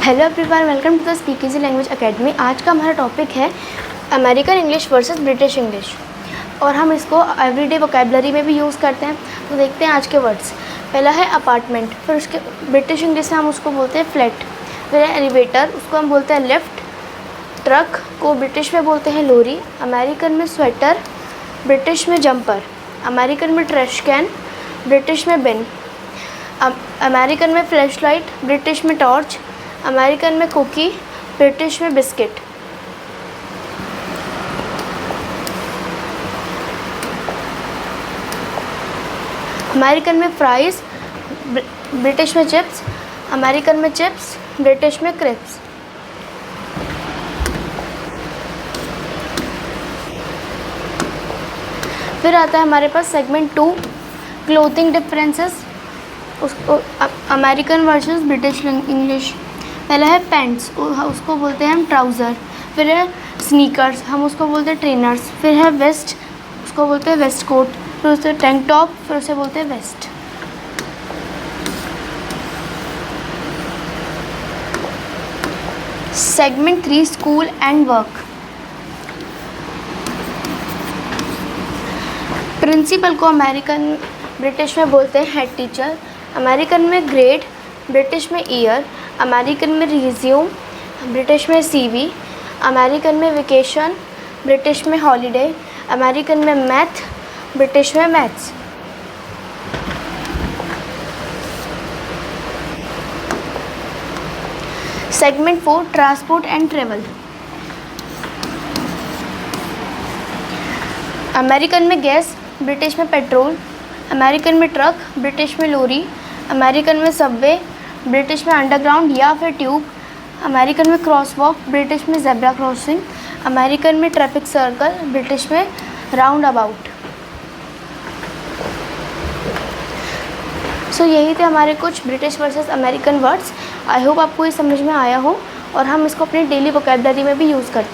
Hello everyone, welcome to the speak easy language academy. आज का हमारा टॉपिक है American English versus British English, और हम इसको एवरीडे वोकेबलरी में भी यूज़ करते हैं। तो देखते हैं आज के वर्ड्स। पहला है अपार्टमेंट, फिर उसके ब्रिटिश इंग्लिश में हम उसको बोलते हैं फ्लैट। फिर है एलिवेटर, उसको हम बोलते हैं लिफ्ट। ट्रक को ब्रिटिश में बोलते हैं लोरी। अमेरिकन में स्वेटर, ब्रिटिश में जंपर। अमेरिकन में ट्रैश कैन, ब्रिटिश में बिन। अमेरिकन में फ्लैश लाइट, ब्रिटिश में टॉर्च। अमेरिकन में कुकी, ब्रिटिश में बिस्किट। अमेरिकन में फ्राइज़, ब्रिटिश में चिप्स। अमेरिकन में चिप्स, ब्रिटिश में क्रिप्स। फिर आता है हमारे पास सेगमेंट 2, क्लोथिंग डिफरेंसेस, उसको अमेरिकन वर्सेस ब्रिटिश इंग्लिश। पहला है पैंट्स, उसको बोलते हैं हम ट्राउज़र। फिर है स्नीकर्स, हम उसको बोलते हैं ट्रेनर्स। फिर है वेस्ट, उसको बोलते हैं वेस्ट कोट। फिर उसे टैंक टॉप, फिर उसे बोलते हैं waste. Segment 3, school and work. Principal को अमेरिकन ब्रिटिश में बोलते हैं हेड टीचर। अमेरिकन में ग्रेड, ब्रिटिश में ईयर। अमेरिकन में रिज्यूम, ब्रिटिश में सीवी। अमेरिकन में वेकेशन, ब्रिटिश में हॉलीडे। अमेरिकन में मैथ, ब्रिटिश में maths. Segment 4, transport and travel. American में गैस, ब्रिटिश में पेट्रोल। अमेरिकन में ट्रक, ब्रिटिश में लोरी। अमेरिकन में सबवे, ब्रिटिश में अंडरग्राउंड या फिर ट्यूब। अमेरिकन में क्रॉसवॉक, ब्रिटिश में ज़ेब्रा क्रॉसिंग। अमेरिकन में ट्रैफिक सर्कल, ब्रिटिश में राउंड अबाउट। सो यही थे हमारे कुछ British versus American words. I hope आपको ये समझ में आया हो, और हम इसको अपनी डेली वोकेबलरी में भी यूज़ करते हैं।